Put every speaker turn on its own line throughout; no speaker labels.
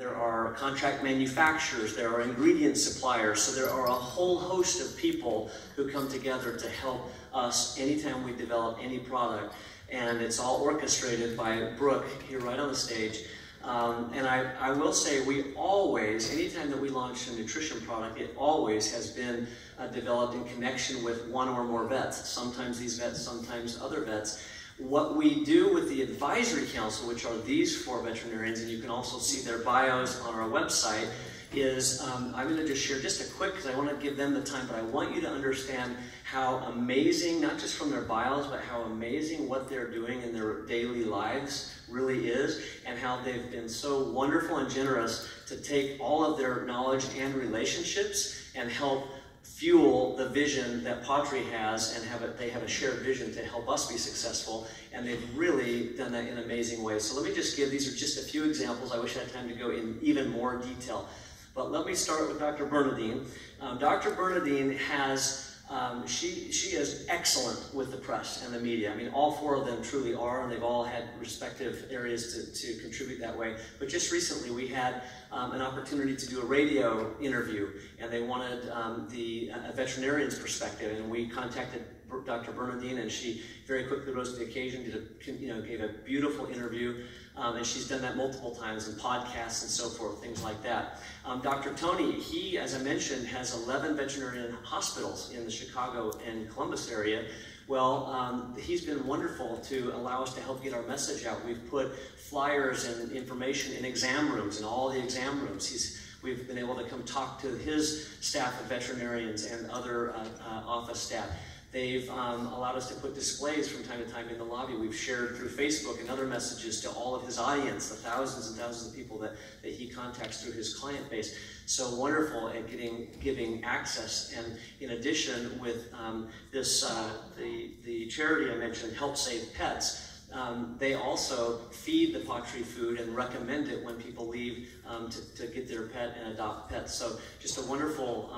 there are contract manufacturers, there are ingredient suppliers, so there are a whole host of people who come together to help us anytime we develop any product. And it's all orchestrated by Brooke here right on the stage. And I will say we always, anytime that we launch a nutrition product, it always has been developed in connection with one or more vets. Sometimes these vets, sometimes other vets. What we do with the advisory council, which are these 4 veterinarians, and you can also see their bios on our website, is I'm going to just share just a quick, because I want to give them the time, but I want you to understand how amazing, not just from their bios, but how amazing what they're doing in their daily lives really is, and how they've been so wonderful and generous to take all of their knowledge and relationships and help fuel the vision that pawTree has, and they have a shared vision to help us be successful, and they've really done that in amazing ways. So let me just give, these are just a few examples. I wish I had time to go in even more detail. But let me start with Dr. Bernadine. Dr. Bernadine has, she is excellent with the press and the media. I mean, all 4 of them truly are, and they've all had respective areas to contribute that way. But just recently we had an opportunity to do a radio interview, and they wanted a veterinarian's perspective, and we contacted Dr. Bernadine, and she very quickly rose to the occasion, gave a beautiful interview, and she's done that multiple times in podcasts and so forth, things like that. Dr. Tony, he, as I mentioned, has 11 veterinarian hospitals in the Chicago and Columbus area. Well, he's been wonderful to allow us to help get our message out. We've put flyers and information in exam rooms, in all the exam rooms. We've been able to come talk to his staff of veterinarians and other office staff. They've allowed us to put displays from time to time in the lobby. We've shared through Facebook and other messages to all of his audience, the thousands and thousands of people that he contacts through his client base. So wonderful at giving access. And in addition, with the charity I mentioned, Help Save Pets, they also feed the pawTree food and recommend it when people leave to get their pet and adopt pets. So just a wonderful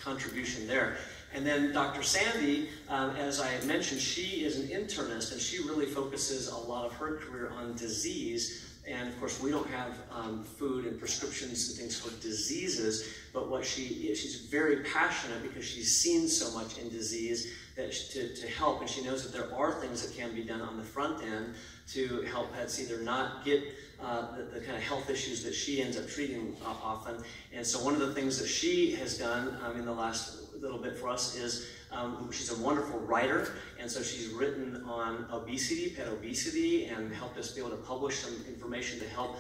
contribution there. And then Dr. Sandy, as I had mentioned, she is an internist, and she really focuses a lot of her career on disease. And of course, we don't have food and prescriptions and things for diseases, but what she's very passionate, because she's seen so much in disease, that to help, and she knows that there are things that can be done on the front end to help pets either not get the kind of health issues that she ends up treating often. And so one of the things that she has done in the last little bit for us is she's a wonderful writer, and so she's written on obesity, pet obesity, and helped us be able to publish some information to help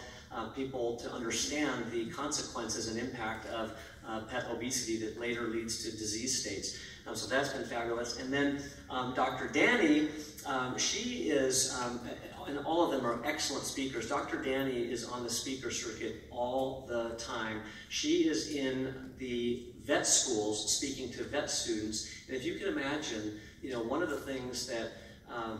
people to understand the consequences and impact of pet obesity that later leads to disease states. So that's been fabulous. And then Dr. Danny, she is, and all of them are excellent speakers. Dr. Danny is on the speaker circuit all the time. She is in the vet schools speaking to vet students. And if you can imagine, one of the things that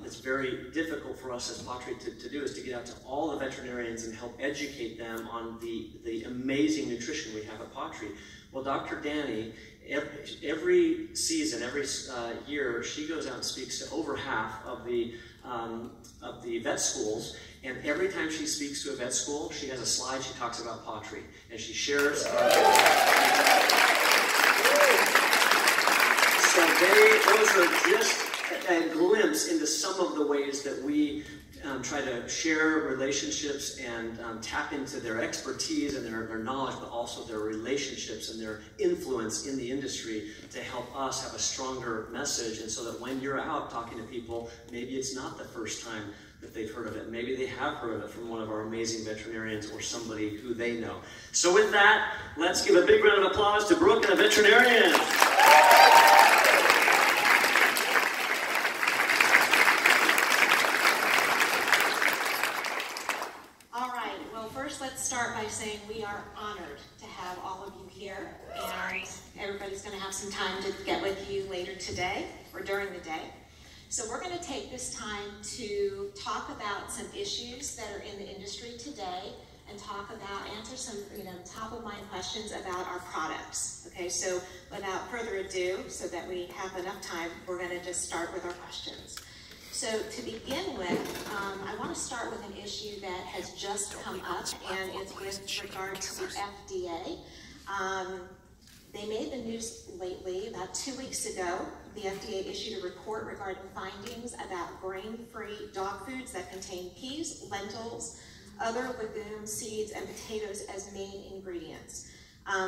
it's very difficult for us as pawTree to do is to get out to all the veterinarians and help educate them on the amazing nutrition we have at pawTree. Well, Dr. Danny, every season, every year, she goes out and speaks to over half of the vet schools, and every time she speaks to a vet school, she has a slide, she talks about pawTree, and she shares So those are just a glimpse into some of the ways that we try to share relationships and tap into their expertise and their knowledge, but also their relationships and their influence in the industry to help us have a stronger message, and so that when you're out talking to people, maybe it's not the first time that they've heard of it. Maybe they have heard of it from one of our amazing veterinarians or somebody who they know. So with that, let's give a big round of applause to Brooke and the veterinarians.
Let's start by saying we are honored to have all of you here, and everybody's going to have some time to get with you later today or during the day. So we're going to take this time to talk about some issues that are in the industry today and answer some top of mind questions about our products. Okay, so without further ado, so that we have enough time, we're going to just start with our questions. So to begin with, I want to start with an issue that has just come up, and it's with regard to the FDA. They made the news lately. About 2 weeks ago, the FDA issued a report regarding findings about grain-free dog foods that contain peas, lentils, other legumes, seeds, and potatoes as main ingredients,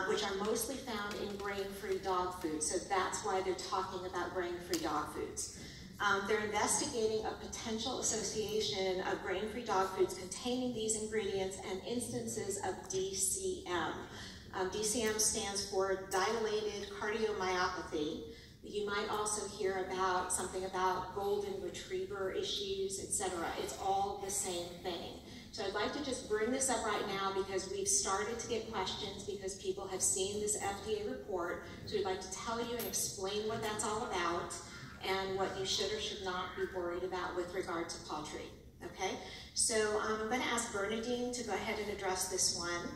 which are mostly found in grain-free dog food. So that's why they're talking about grain-free dog foods. They're investigating a potential association of grain-free dog foods containing these ingredients and instances of DCM. DCM stands for dilated cardiomyopathy. You might also hear about something about golden retriever issues, etc. It's all the same thing. So I'd like to just bring this up right now because we've started to get questions because people have seen this FDA report. So we'd like to tell you and explain what that's all about and what you should or should not be worried about with regard to pawTree. Okay? So I'm going to ask Bernadine to go ahead and address this one.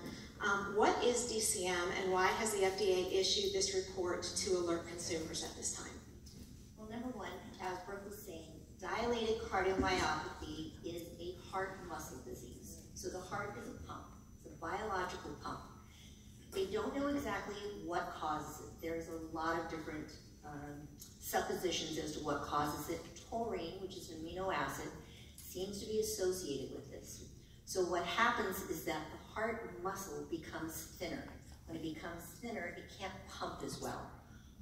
What is DCM and why has the FDA issued this report to alert consumers at this time?
Well, number one, as Brooke was saying, dilated cardiomyopathy is a heart muscle disease. So the heart is a pump, it's a biological pump. They don't know exactly what causes it. There's a lot of different suppositions as to what causes it. Taurine, which is an amino acid, seems to be associated with this. So what happens is that the heart muscle becomes thinner. When it becomes thinner, it can't pump as well.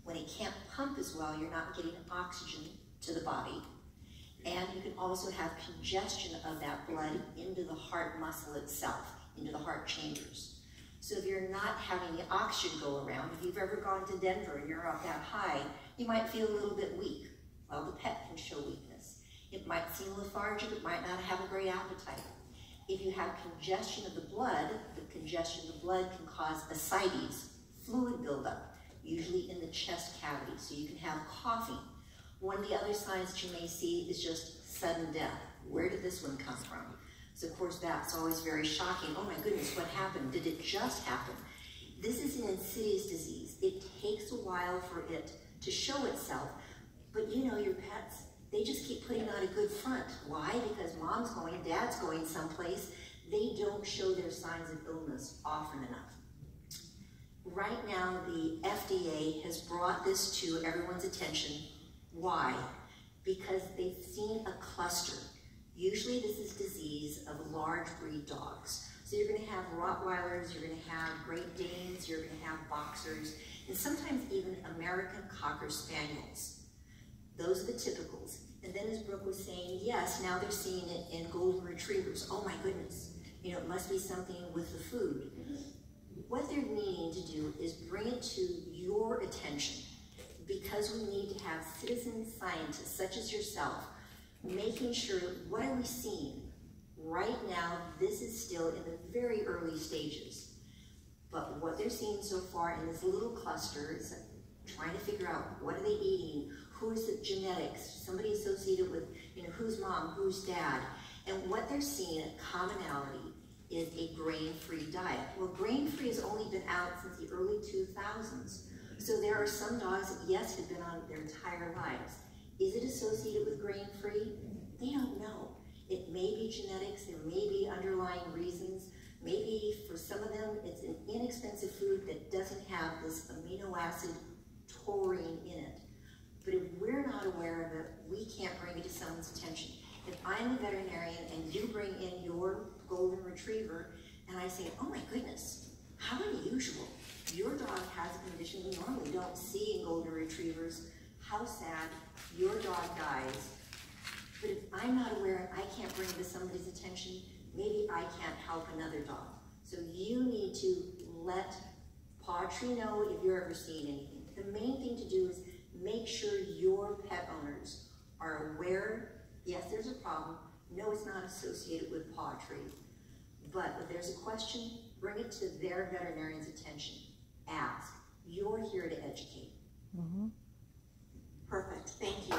When it can't pump as well, you're not getting oxygen to the body. And you can also have congestion of that blood into the heart muscle itself, into the heart chambers. So if you're not having the oxygen go around, if you've ever gone to Denver and you're up that high, you might feel a little bit weak. Well, the pet can show weakness. It might seem lethargic, it might not have a great appetite. If you have congestion of the blood, the congestion of the blood can cause ascites, fluid buildup, usually in the chest cavity, so you can have coughing. One of the other signs that you may see is just sudden death. Where did this one come from? So of course that's always very shocking. Oh my goodness, what happened? Did it just happen? This is an insidious disease. It takes a while for it to show itself, but you know your pets, they just keep putting on a good front. Why? Because mom's going, dad's going someplace. They don't show their signs of illness often enough. Right now, the FDA has brought this to everyone's attention. Why? Because they've seen a cluster. Usually this is disease of large breed dogs. So you're going to have Rottweilers, you're going to have Great Danes, you're going to have Boxers, and sometimes even American Cocker Spaniels. Those are the typicals. And then as Brooke was saying, yes, now they're seeing it in golden retrievers. Oh my goodness, you know, it must be something with the food. What they're needing to do is bring it to your attention because we need to have citizen scientists such as yourself making sure, what are we seeing? Right now, this is still in the very early stages. But what they're seeing so far in this little cluster is trying to figure out what are they eating, who is it genetics, somebody associated with, you know, who's mom, who's dad. And what they're seeing, a commonality, is a grain-free diet. Well, grain-free has only been out since the early 2000s. So there are some dogs that, yes, have been on their entire lives. Is it associated with grain-free? They don't know. It may be genetics, there may be underlying reasons. Maybe for some of them, it's an inexpensive food that doesn't have this amino acid taurine in it. But if we're not aware of it, we can't bring it to someone's attention. If I'm a veterinarian and you bring in your golden retriever and I say, oh my goodness, how unusual. Your dog has a condition we normally don't see in golden retrievers. How sad, your dog dies. But if I'm not aware and I can't bring it to somebody's attention, maybe I can't help another dog. So you need to let pawTree know if you're ever seeing anything. The main thing to do is make sure your pet owners are aware, yes, there's a problem. No, it's not associated with pawTree. But if there's a question, bring it to their veterinarian's attention. Ask. You're here to educate.
Mm-hmm. Perfect. Thank you.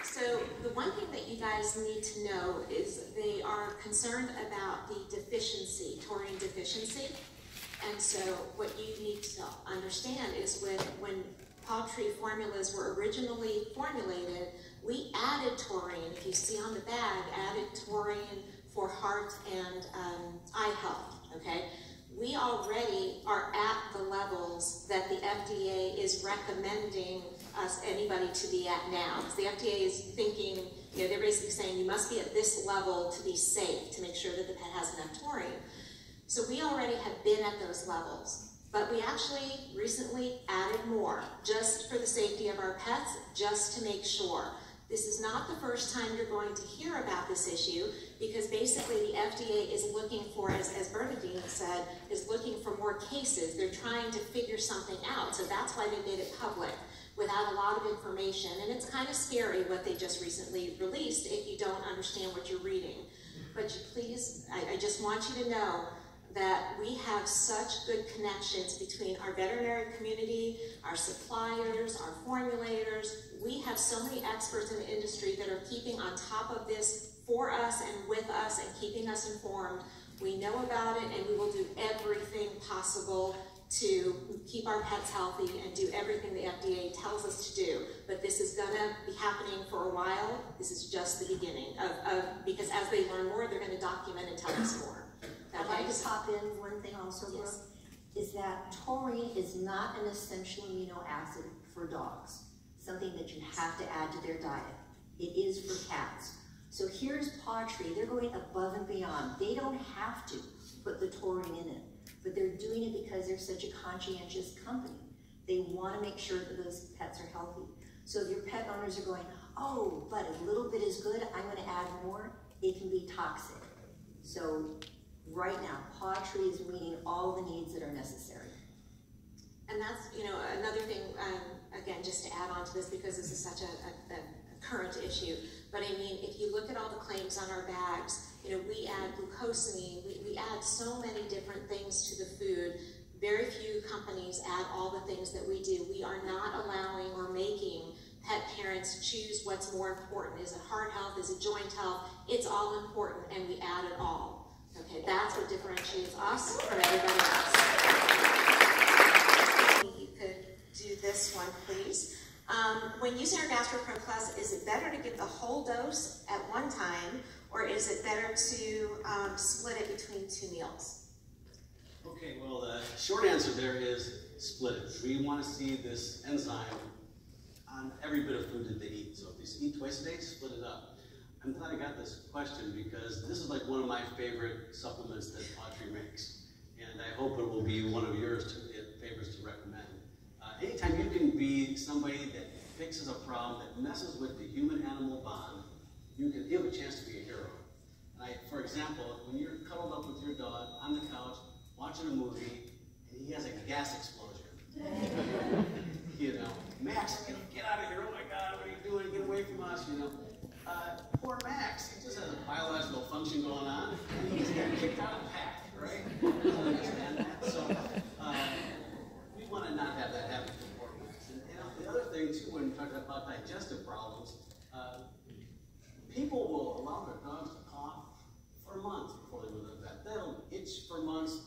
So the one thing that you guys need to know is they are concerned about the deficiency, taurine deficiency. And so what you need to understand is when pawTree formulas were originally formulated, we added taurine. If you see on the bag, added taurine for heart and eye health, okay? We already are at the levels that the FDA is recommending anybody to be at now. Because the FDA is thinking, you know, they're basically saying you must be at this level to be safe, to make sure that the pet has enough taurine. So we already have been at those levels. But we actually recently added more, just for the safety of our pets, just to make sure. This is not the first time you're going to hear about this issue, because basically the FDA is looking for, as Bernadine said, is looking for more cases. They're trying to figure something out, so that's why they made it public without a lot of information. And it's kind of scary what they just recently released if you don't understand what you're reading. But you please, I just want you to know that we have such good connections between our veterinary community, our suppliers, our formulators. We have so many experts in the industry that are keeping on top of this for us and with us and keeping us informed. We know about it, and we will do everything possible to keep our pets healthy and do everything the FDA tells us to do. But this is gonna be happening for a while. This is just the beginning because as they learn more, they're gonna document and tell us more.
I'd like to pop in one thing also, Brooke, yes, is that taurine is not an essential amino acid for dogs, something that you have to add to their diet. It is for cats. So here's pawTree, they're going above and beyond. They don't have to put the taurine in it, but they're doing it because they're such a conscientious company. They want to make sure that those pets are healthy. So if your pet owners are going, oh, but a little bit is good, I'm going to add more, it can be toxic. So right now, pawTree is meeting all the needs that are necessary.
And that's, you know, another thing, again, just to add on to this, because this is such a current issue, but I mean, if you look at all the claims on our bags, you know, we add glucosamine, we add so many different things to the food. Very few companies add all the things that we do. We are not allowing or making pet parents choose what's more important. Is it heart health? Is it joint health? It's all important, and we add it all. Okay, that's what differentiates us from everybody else. You could do this one, please. When using our GastroPro Plus, is it better to give the whole dose at one time, or is it better to split it between 2 meals?
Okay, well, the short answer there is split it. We want to see this enzyme on every bit of food that they eat. So if they eat twice a day, split it up. I'm glad I got this question because this is like one of my favorite supplements that pawTree makes. And I hope it will be one of yours favorites to recommend. Anytime you can be somebody that fixes a problem that messes with the human-animal bond, you have a chance to be a hero. And for example, when you're cuddled up with your dog on the couch, watching a movie, and he has a gas explosion. You know, Max, get out of here, oh my God, what are you doing? Get away from us, you know. Poor Max, he just has a biological function going on, and he's getting kicked out of the pack, right? I don't understand that. So we want to not have that happen to poor Max. And the other thing too, when we talk about digestive problems, people will allow their dogs to cough for months before they go to the vet. They'll itch for months,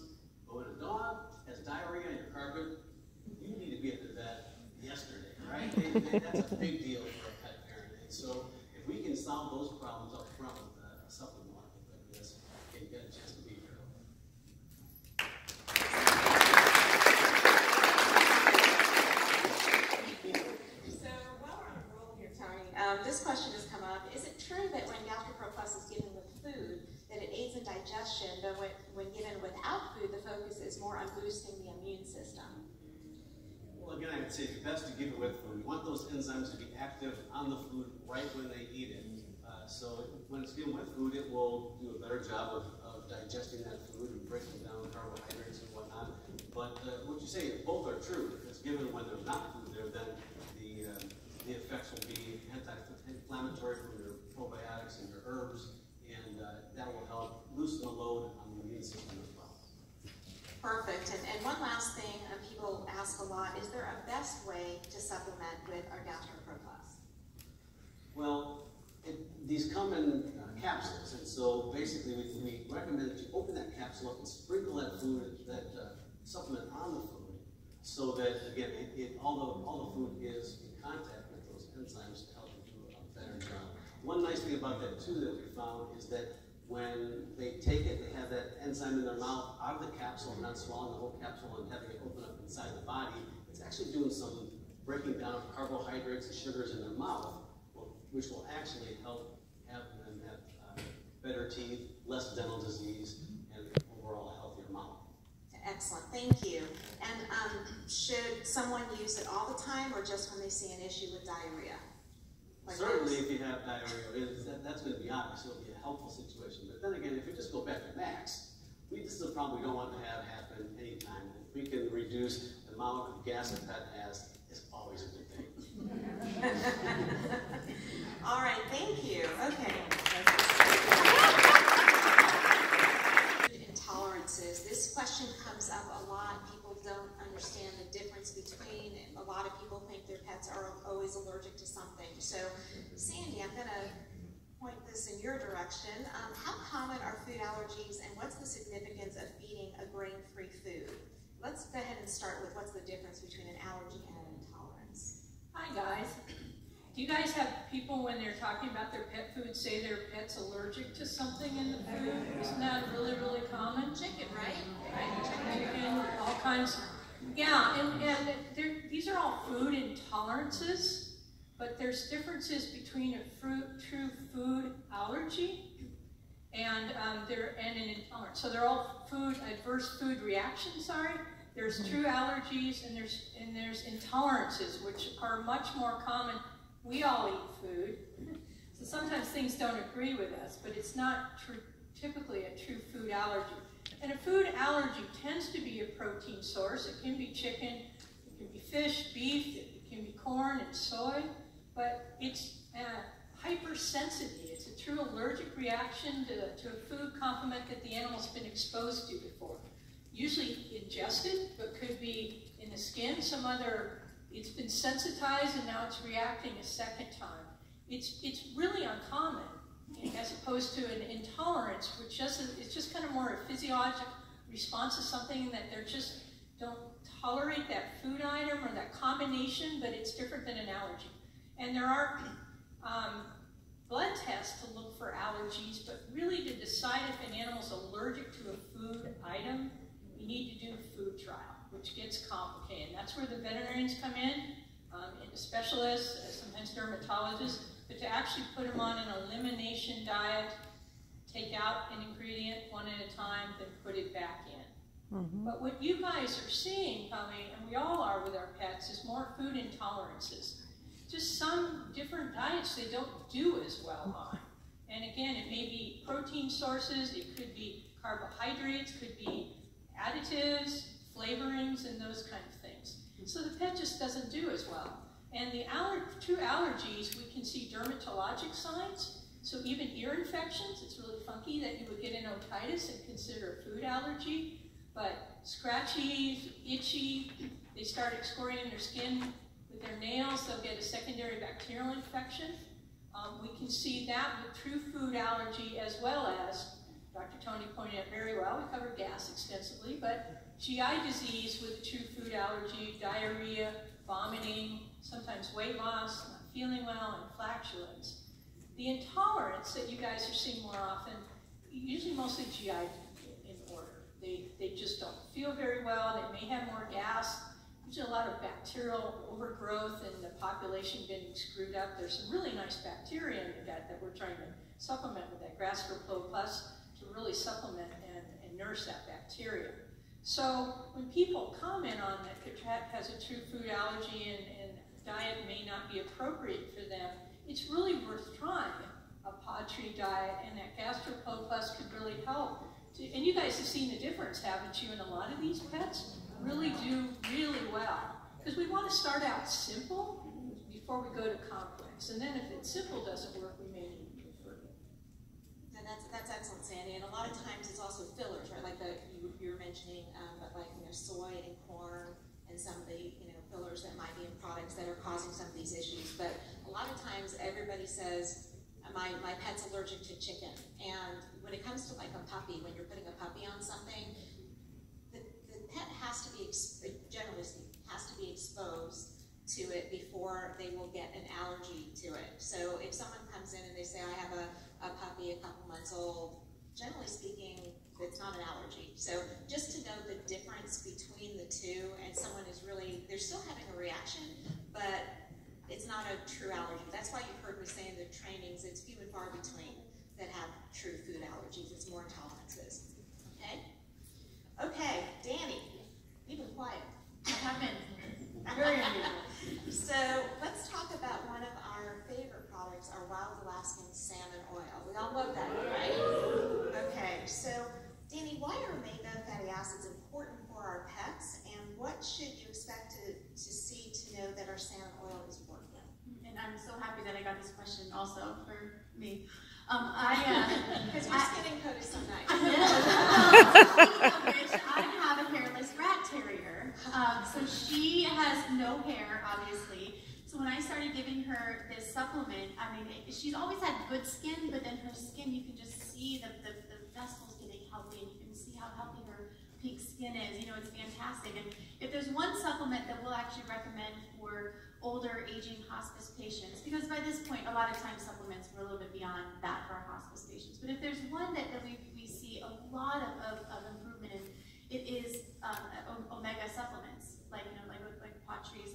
but when a dog has diarrhea on your carpet, you need to be at the vet yesterday, right? That's a big deal for a pet parent. And so if we can solve those problems up front with a supplement like this, you get a chance to be here.
So while we're on a roll here, Tony, this question has come up. Is it true that when GastroPro Plus is given with food, that it aids in digestion, but when given without food, the focus is more on boosting the immune system?
Well, again, I would say it's best to give it with food. We want those enzymes to be active on the food right when they eat it. So when it's given with food, it will do a better job of digesting that food and breaking down carbohydrates and whatnot. But what you say, both are true. If it's given when there's not food there, then the effects will be anti-inflammatory from your probiotics and your herbs, and that will help loosen the load on the immune system as well.
Perfect. And one last thing people ask a lot, is there a best way to supplement with our GastroPro Plus?
Well, these come in capsules, and so basically we recommend that you open that capsule up and sprinkle that food, that supplement on the food so that, again, all the food is in contact with those enzymes to help it do a better job. One nice thing about that, too, that we found is that when they take it, they have that enzyme in their mouth out of the capsule, not swallowing the whole capsule and having it open up inside the body. It's actually doing some breaking down of carbohydrates and sugars in their mouth, which will actually help have them have better teeth, less dental disease, and overall a healthier mouth.
Excellent, thank you. And should someone use it all the time or just when they see an issue with diarrhea? Like
certainly if you have diarrhea, that's going to be obvious. It'll be a helpful situation. But then again, if we just go back to max, this is a problem we don't want to have happen anytime. If we can reduce the amount of gas a pet has, it's always a good thing.
All right, thank you. Okay. Intolerances. This question comes up a lot. People don't understand the difference between, and a lot of people think their pets are always allergic to something. So, Sandy, I'm going to point this in your direction. How common are food allergies, and what's the significance of eating a grain-free food? Let's go ahead and start with what's the difference between an allergy and an intolerance.
Hi guys. Do you guys have people when they're talking about their pet food say their pet's allergic to something in the food? Isn't that really, really common?
Chicken, right?
Chicken, all kinds. Yeah, and these are all food intolerances, but there's differences between a true food allergy and an intolerance. So they're all adverse food reactions, sorry. There's true allergies and there's intolerances, which are much more common. We all eat food, so sometimes things don't agree with us, but it's not typically a true food allergy. And a food allergy tends to be a protein source. It can be chicken, it can be fish, beef, it can be corn and soy, but it's hypersensitivity. It's a true allergic reaction to a food complement that the animal's been exposed to before. Usually ingested, but could be in the skin, it's been sensitized and now it's reacting a second time. It's really uncommon as opposed to an intolerance, which it's just kind of more a physiologic response to something that they just don't tolerate that food item or that combination, but it's different than an allergy. And there are blood tests to look for allergies, but really to decide if an animal's allergic to a food item, you need to do a food trial, which gets complicated. And that's where the veterinarians come in, and the specialists, sometimes dermatologists, but to actually put them on an elimination diet, take out an ingredient one at a time, then put it back in. Mm-hmm. But what you guys are seeing coming, and we all are with our pets, is more food intolerances. Just some different diets they don't do as well on. And again, it may be protein sources, it could be carbohydrates, could be additives, flavorings, and those kind of things. So the pet just doesn't do as well. And the true allergies, we can see dermatologic signs. So even ear infections, it's really funky that you would get an otitis and consider a food allergy. But scratchy, itchy, they start excoriating their skin with their nails, they'll get a secondary bacterial infection. We can see that with true food allergy, as well as, Dr. Tony pointed out very well, we covered gas extensively, but GI disease with true food allergy, diarrhea, vomiting, sometimes weight loss, not feeling well, and flatulence. The intolerance that you guys are seeing more often, usually mostly GI in order. They just don't feel very well, they may have more gas, usually a lot of bacterial overgrowth and the population getting screwed up. There's some really nice bacteria in the gut that we're trying to supplement with that GastroPro Plus to really supplement and nurse that bacteria. So when people comment on that their cat has a true food allergy and diet may not be appropriate for them, it's really worth trying a pawTree diet, and that GastroPro Plus could really help. And you guys have seen the difference, haven't you, in a lot of these pets? Really do really well. Because we want to start out simple before we go to complex. And then if it's simple doesn't work, we may need to refer it.
And that's excellent, Sandy. And a lot of times it's also fillers, right? Like you were mentioning, but like soy and corn and some of the fillers that might be in products that are causing some of these issues. But a lot of times everybody says, my pet's allergic to chicken. And when it comes to like a puppy, when you're putting a puppy on something, the pet has to be, generally speaking, to it before they will get an allergy to it. So if someone comes in and they say, I have a puppy a couple months old, generally speaking, it's not an allergy. So just to know the difference between the two, and someone is really, they're still having a reaction, but it's not a true allergy. That's why you've heard me say in the trainings, it's few and far between that have true food allergies. It's more intolerances. Okay? Okay, Danny, you've been quiet.
I have been. Very unusual.
So let's talk about one of our favorite products, our Wild Alaskan Salmon Oil. We all love that, right? Okay, so Danny, why are omega fatty acids important for our pets, and what should you expect to see to know that our salmon oil is working?
And I'm so happy that I got this question also for me.
Because your skin and coat is so nice.
I have a hairless rat terrier. So she has no hair, obviously. So when I started giving her this supplement, I mean, she's always had good skin, but then her skin, you can just see the vessels getting healthy, and you can see how healthy her pink skin is. You know, it's fantastic. And if there's one supplement that we'll actually recommend for older, aging hospice patients, because by this point, a lot of times supplements, we're a little bit beyond that for our hospice patients. But if there's one that we see a lot of improvement in, it is omega supplements, like pawTree's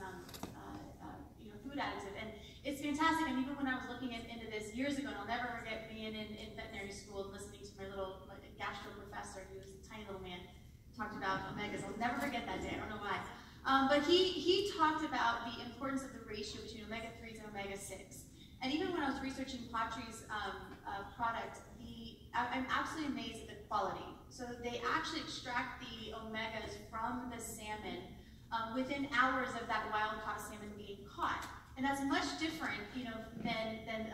food additive, and it's fantastic. And even when I was looking into this years ago, and I'll never forget being in veterinary school and listening to my little gastro professor, who was a tiny little man, talked about omegas. I'll never forget that day. I don't know why. But he talked about the importance of the ratio between omega-3s and omega-6. And even when I was researching pawTree's product, I'm absolutely amazed at the quality. So they actually extract the omegas from the salmon within hours of that wild-caught salmon being caught. And that's much different, than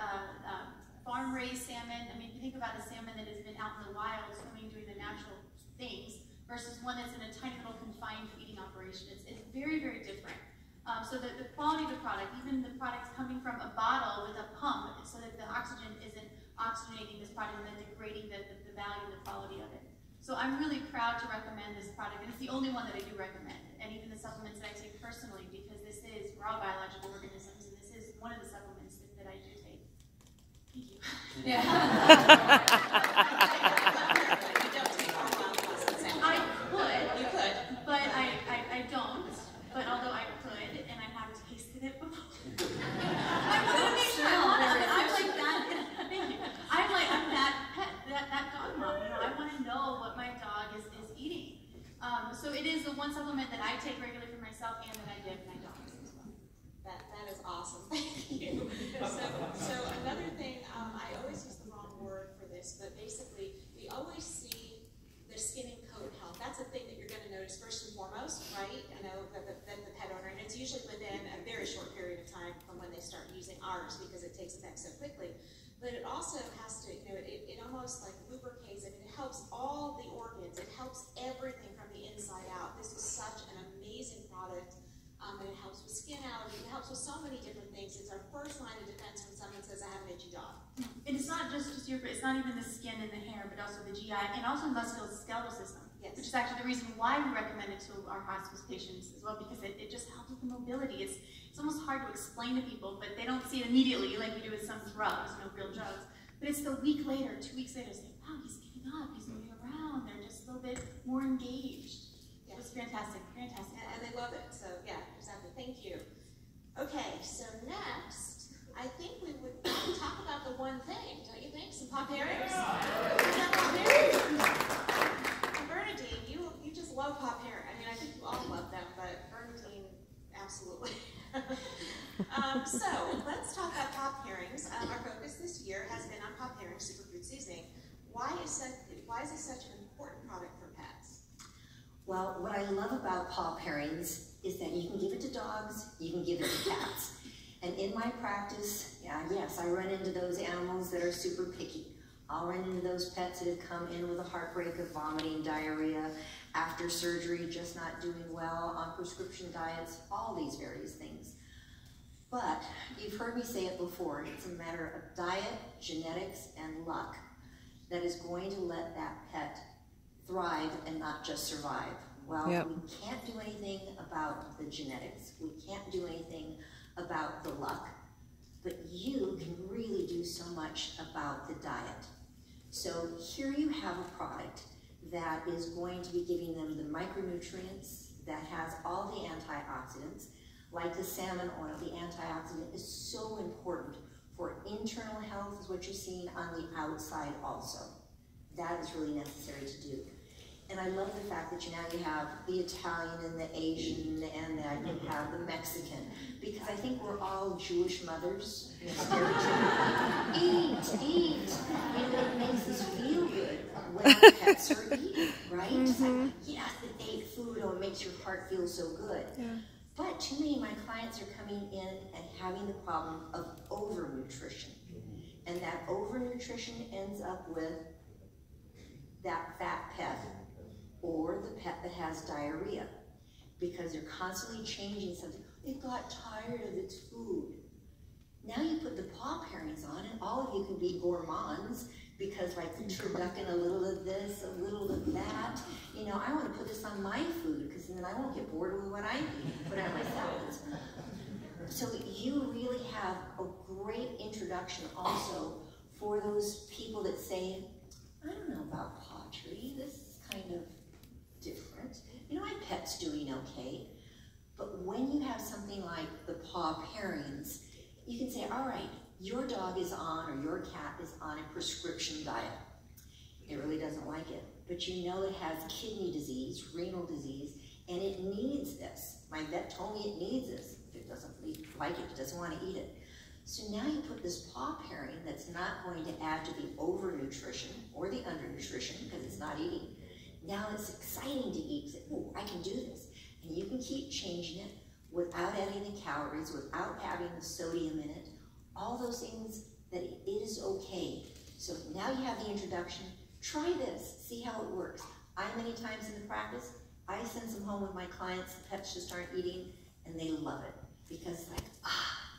farm-raised salmon. I mean, if you think about a salmon that has been out in the wild, swimming, doing the natural things, versus one that's in a tiny little confined feeding operation. It's very, very different. So the quality of the product, even the products coming from a bottle with a pump, so that the oxygen isn't oxygenating this product and then degrading the value and the quality of it. So I'm really proud to recommend this product, and it's the only one that I do recommend, and even the supplements that I take personally, because we're all biological organisms, and this is one of the supplements that I do take. Thank you. Yeah. So it is the one supplement that I take regularly for myself and that I give my dogs as well.
That is awesome. Thank you. So another thing, I always use the wrong word for this, but basically we always see the skin and coat health. That's a thing that you're going to notice first and foremost, right? The pet owner, and it's usually within a very short period of time from when they start using ours, because it takes effect so quickly. But it also has to, it almost like lubricates it. It helps all the organs. It helps everything from the inside out. This is such an amazing product. And it helps with skin allergies. It helps with so many different things. It's our first line of defense when someone says, I have an itchy dog.
And it's not just it's not even the skin and the hair, but also the GI and also the musculoskeletal system. Yes. Which is actually the reason why we recommend it to our hospice patients as well, because it just helps with the mobility. It's almost hard to explain to people, but they don't see it immediately like we do with some drugs, real drugs. But it's the week later, 2 weeks later, say, wow, he's getting up, he's moving around, they're just a little bit more engaged. Yeah. It's fantastic, fantastic.
And they love it, so yeah, exactly, thank you. Okay, so next, I think we would talk about the one thing, don't you think? Some pop herrings? Bernadine, you just love pop herring. I mean, I think you all love them, but Bernadine, absolutely. So let's talk about pop herrings. Our focus this year has been on pop herring superfood seasoning. Why is it such an important product for pets?
Well, what I love about pop herrings is that you can give it to dogs, you can give it to cats. And in my practice, yes, I run into those animals that are super picky. I'll run into those pets that have come in with a heartbreak of vomiting, diarrhea, after surgery, just not doing well, on prescription diets, all these various things. But you've heard me say it before, it's a matter of diet, genetics, and luck that is going to let that pet thrive and not just survive. Well,
Yep.
we can't do anything about the genetics. We can't do anything about the luck. But you can really do so much about the diet. So here you have a product that is going to be giving them the micronutrients, that has all the antioxidants. Like the salmon oil, the antioxidant is so important for internal health, is what you're seeing on the outside also. That is really necessary to do. And I love the fact that now you have the Italian and the Asian and that you have the Mexican, because I think we're all Jewish mothers. Eat. You know, it makes us feel good when our pets are eating, right? It's like, yes, they ate food, oh, it makes your heart feel so good.
Yeah.
But too many of my clients are coming in and having the problem of overnutrition. And that overnutrition ends up with that fat pet, or the pet that has diarrhea, because they're constantly changing something. It got tired of its food. Now you put the paw pairings on and all of you can be gourmands, because like the turducken, a little of this, a little of that. You know, I want to put this on my food, because then I won't get bored with what I put on my salads. So you really have a great introduction also for those people that say, I don't know about pawTree, this is kind of different. You know, my pet's doing okay. But when you have something like the paw pairings, you can say, all right, your dog is on, or your cat is on a prescription diet. It really doesn't like it. But you know it has kidney disease, renal disease, and it needs this. My vet told me it needs this. If it doesn't like it, it doesn't want to eat it. So now you put this paw pairing that's not going to add to the overnutrition or the undernutrition, because it's not eating. Now it's exciting to eat. Say, oh, I can do this. And you can keep changing it without adding the calories, without having the sodium in it. All those things that it is okay. So now you have the introduction. Try this. See how it works. Many times in the practice, I send some home with my clients. The pets just aren't eating, and they love it. Because it's like,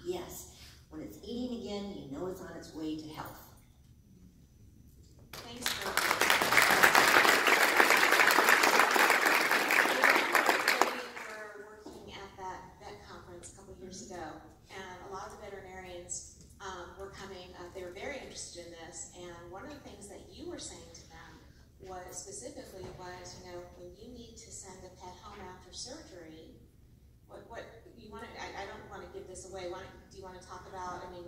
yes. When it's eating again, you know it's on its way to health.
Thanks for We were working at that vet conference a couple years ago, and a lot of the veterinarians were coming. They were very interested in this, and one of the things that you were saying to them was specifically was, you know, when you need to send a pet home after surgery, what you want to, I don't want to give this away. Do you want to talk about, I mean,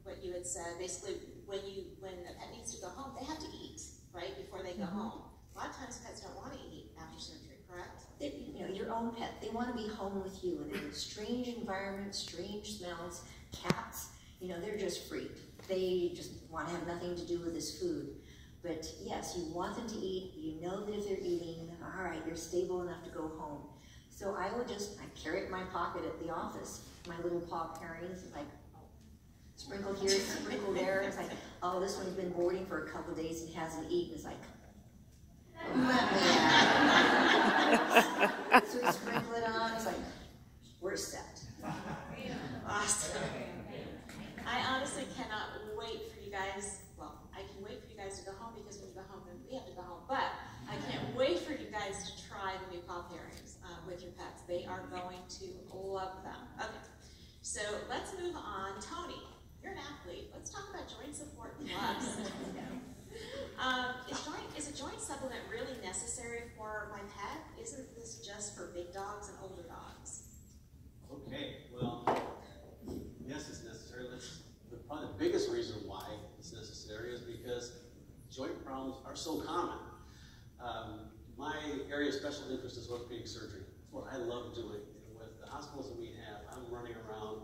what you had said, basically when the pet needs to go home, they have to eat, right, before they go home. A lot of times pets don't want to eat after surgery, correct?
You know, your own pet, they want to be home with you, and in a strange environment, strange smells. Cats, you know, they're just freaked. They just want to have nothing to do with this food. But yes, you want them to eat. You know that if they're eating, all right, you're stable enough to go home. So I carry it in my pocket at the office, my little paw pairings, like sprinkle here, sprinkle there. It's like, oh, this one's been boarding for a couple of days and hasn't eaten. It's like, let me have it. So we sprinkle it on. It's like, we're set.
Awesome. I honestly cannot wait for you guys. Well, I can wait for you guys to go home, because when you go home, then we have to go home. But I can't wait for you guys to try the new paw pairings with your pets. They are going to love them. Okay, so let's move on. Tony, you're an athlete. Let's talk about joint support plus. Is a joint supplement really necessary for my pet? Isn't this just for big dogs and older dogs?
Okay, well, yes, it's necessary. Probably the biggest reason why it's necessary is because joint problems are so common. My area of special interest is orthopedic surgery. That's what I love doing. And with the hospitals that we have, I'm running around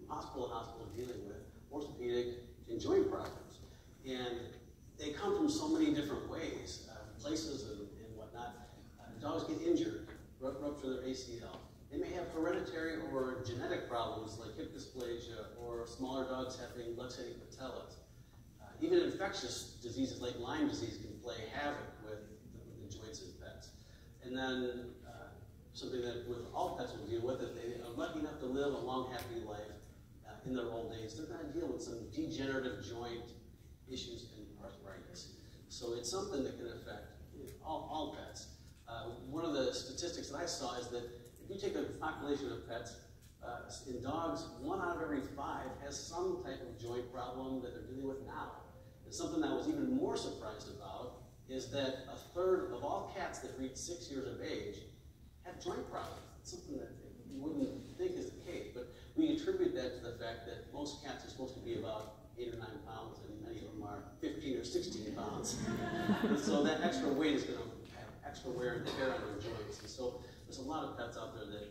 hospital to hospital dealing with orthopedic and joint problems. And they come from so many different ways, places and whatnot. Dogs get injured, rupture their ACL. They may have hereditary or genetic problems like hip dysplasia, or smaller dogs having luxating patellas. Even infectious diseases like Lyme disease can play havoc with the joints in pets. And then something that with all pets will deal with, if they are lucky enough to live a long, happy life in their old age, they're going to deal with some degenerative joint issues and arthritis. So it's something that can affect all pets. One of the statistics that I saw is that if you take a population of pets, in dogs, 1 out of every 5 has some type of joint problem that they're dealing with now. And something that I was even more surprised about is that 1/3 of all cats that reach 6 years of age have joint problems. It's something that you wouldn't think is the case, but we attribute that to the fact that most cats are supposed to be about 8 or 9 pounds, and many of them are 15 or 16 pounds. And so that extra weight is going to have extra wear and tear on their joints. And so there's a lot of pets out there that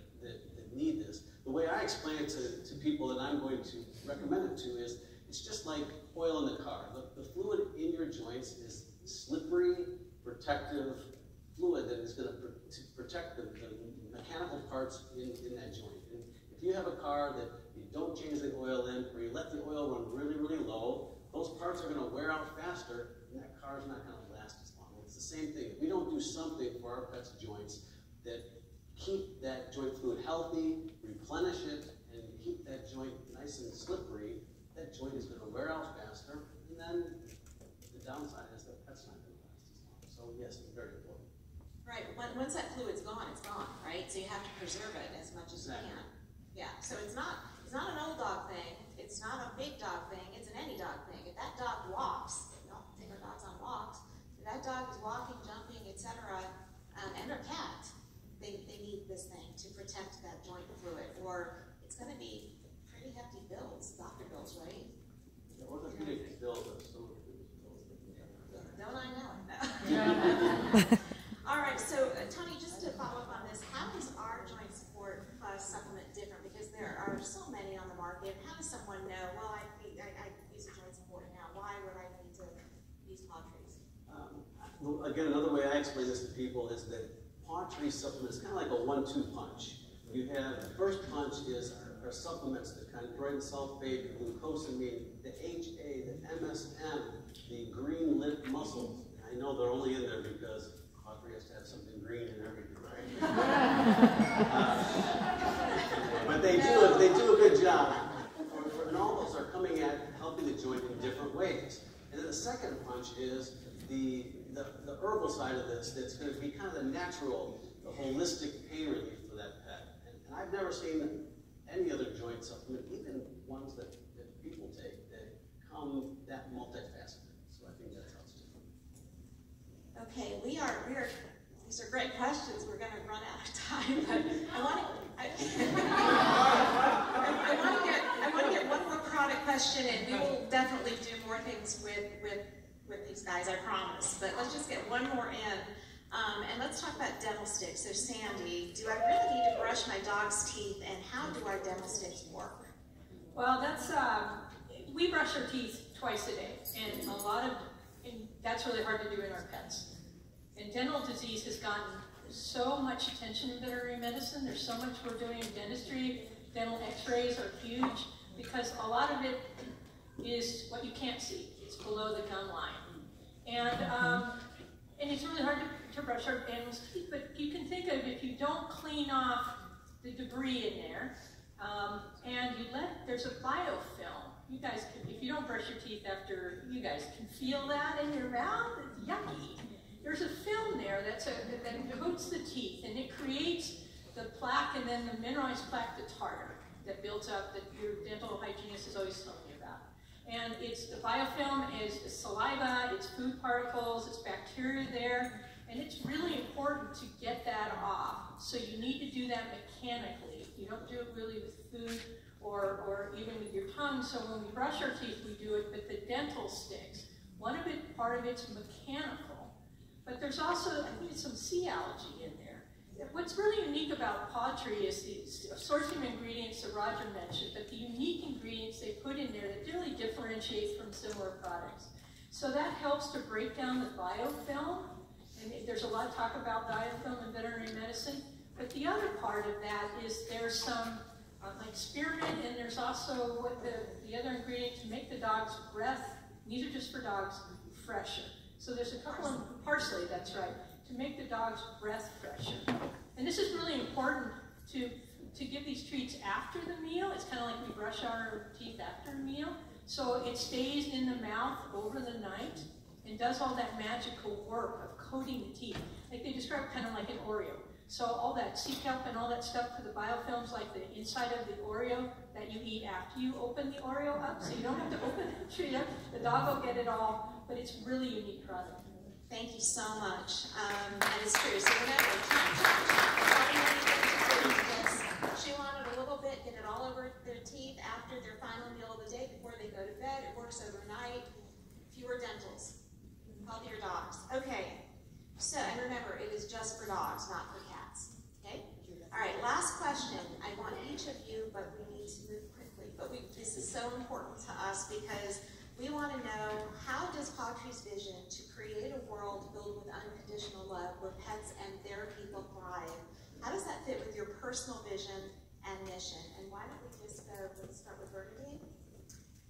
need this. The way I explain it to people that I'm going to recommend it to is, it's just like oil in the car. The fluid in your joints is slippery, protective fluid that is going to protect the mechanical parts in that joint. And if you have a car that you don't change the oil in, or you let the oil run really, really low, those parts are going to wear out faster, and that car is not going to last as long. It's the same thing. If we don't do something for our pets' joints that keep that joint fluid healthy, replenish it, and keep that joint nice and slippery, that joint is going to wear out faster, and then the downside is that pet's not going to last as long. So yes, it's very important.
Right, once that fluid's gone, it's gone, right? So you have to preserve it as much as you can. Yeah, so it's not an old dog thing, it's not a big dog thing, it's an any dog thing. If that dog walks, we don't take our dogs on walks, if that dog is walking, jumping, etc., and their cat, they need this thing to protect that joint fluid, or it's going to be pretty hefty bills, doctor bills, right?
The orthopedic bills are so
Don't I know it? All right, so Tony, just to follow up on this, how is our Joint Support Plus supplement different? Because there are so many on the market. How does someone know, well, I use a joint support now, why would I need to use pawTrees?
Again, another way I explain this to people is that pawTree supplement is kind of like a 1-2 punch. You have, the first punch are supplements, the chondroitin sulfate, the glucosamine, the HA, the MSM, the green lip mussels. I know they're only in there because pawTree has to have something green in everything, right? But they do a good job. And all those are coming at helping the joint in different ways. And then the second punch is the herbal side of this, that's going to be kind of the natural, the holistic pain relief for that pet. And I've never seen any other joint supplement, even ones that people take, that come that multifaceted. So I think that's how it's different.
Okay, these are great questions. We're going to run out of time, but I want to get one more product question, and we will definitely do more things with these guys, I promise. But let's just get one more in, and let's talk about dental sticks. So Sandy, do I really need to brush my dog's teeth, and how do our dental sticks work?
Well, that's we brush our teeth twice a day, and that's really hard to do in our pets. And dental disease has gotten so much attention in veterinary medicine. There's so much we're doing in dentistry. Dental x-rays are huge because a lot of it is what you can't see. It's below the gum line. And it's really hard to brush our animals' teeth, but you can think of if you don't clean off the debris in there, and there's a biofilm. You guys if you don't brush your teeth after, you guys can feel that in your mouth. It's yucky. There's a film there that coats the teeth, and it creates the plaque and then the mineralized plaque, the tartar, that builds up that your dental hygienist is always telling you about. And the biofilm is saliva, it's food particles, it's bacteria there, and it's really important to get that off. So you need to do that mechanically. You don't do it really with food or even with your tongue. So when we brush our teeth, we do it with the dental sticks. Part of it's mechanical. But there's also, I think, some sea algae in there. What's really unique about pawTree is the sourcing of ingredients that Roger mentioned, but the unique ingredients they put in there that really differentiate from similar products. So that helps to break down the biofilm, and there's a lot of talk about biofilm in veterinary medicine, but the other part of that is there's some like spearmint, and there's also what the other ingredient to make the dog's breath, these are just for dogs, fresher. So there's a couple of parsley, that's right, to make the dog's breath fresher. And this is really important to give these treats after the meal. It's kind of like we brush our teeth after a meal. So it stays in the mouth over the night and does all that magical work of coating the teeth. Like they describe kind of like an Oreo. So all that sea kelp and all that stuff for the biofilms, like the inside of the Oreo that you eat after you open the Oreo up, so you don't have to open the tree up. The dog will get it all, but it's really unique product.
Thank you so much. That is true. So remember, chew on it a little bit, get it all over their teeth after their final meal of the day before they go to bed. It works overnight. Fewer dentals. Healthier dogs. Okay. So, and remember, it is just for dogs, not for cats. Okay? All right, last question. I want each of you, but we need to move quickly. But this is so important to us because we want to know, how does pawTree's vision to create a world filled with unconditional love where pets and their people thrive, how does that fit with your personal vision and mission? And why don't we just go, let's start with Bernadine.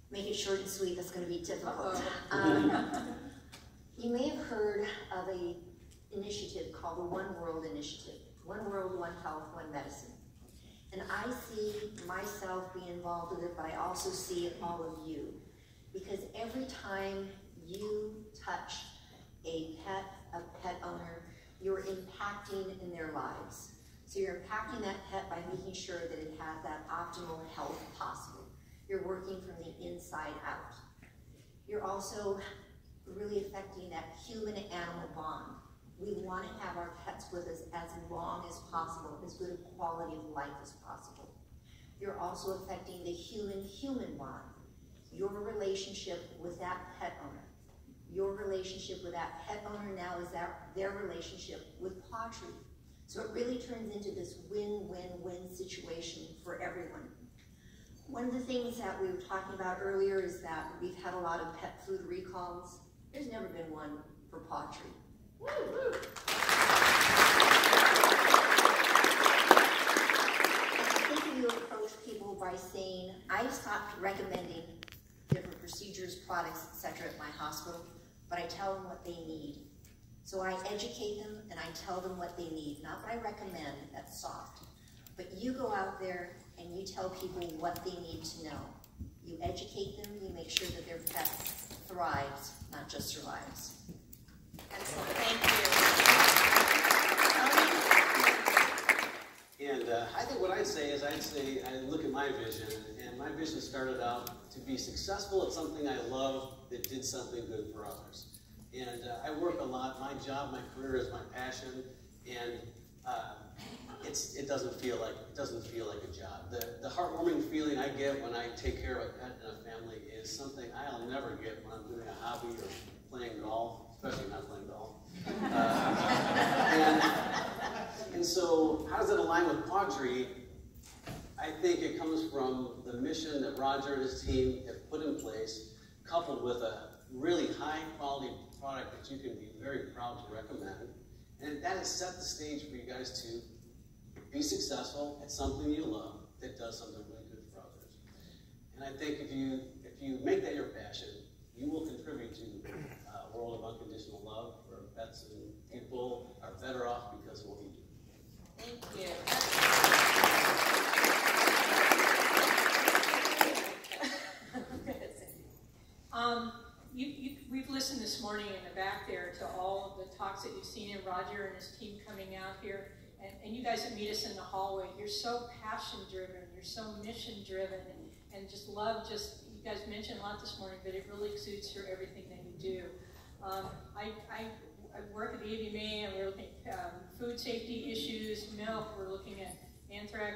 Make it short and sweet, that's going to be difficult. You may have heard of an initiative called the One World Initiative. One World, One Health, One Medicine. And I see myself being involved with it, but I also see all of you. Because every time you touch a pet owner, you're impacting in their lives. So you're impacting that pet by making sure that it has that optimal health possible. You're working from the inside out. You're also really affecting that human-animal bond. We want to have our pets with us as long as possible, as good a quality of life as possible. You're also affecting the human-human bond. Your relationship with that pet owner. Your relationship with that pet owner now is their relationship with pawTree. So it really turns into this win-win-win situation for everyone. One of the things that we were talking about earlier is that we've had a lot of pet food recalls. There's never been one for pawTree. Woo, woo. I think if you approach people by saying, I've stopped recommending different procedures, products, etc. at my hospital, but I tell them what they need. So I educate them and I tell them what they need. Not what I recommend, that's soft. But you go out there and you tell people what they need to know. You educate them, you make sure that their pet thrives, not just survives.
Excellent, thank you.
And I think what I'd say is I look at my vision, and my vision started out to be successful at something I love that did something good for others. And I work a lot. My job, my career is my passion, and it doesn't feel like a job. The heartwarming feeling I get when I take care of a pet and a family is something I'll never get when I'm doing a hobby or playing golf, especially not playing golf. And so, how does it align with pawTree? I think it comes from the mission that Roger and his team have put in place, coupled with a really high-quality product that you can be very proud to recommend. And that has set the stage for you guys to be successful at something you love that does something really good for others. And I think if you make that your passion, you will contribute to a world of unconditional love where pets and people are better off because of what you do.
Thank you.
We've listened this morning in the back there to all of the talks that you've seen, and Roger and his team coming out here, and you guys that meet us in the hallway. You're so passion-driven, you're so mission-driven, and just love, you guys mentioned a lot this morning, but it really exudes through everything that you do. I work at the AVMA, and we're looking at food safety issues, milk, we're looking at anthrax.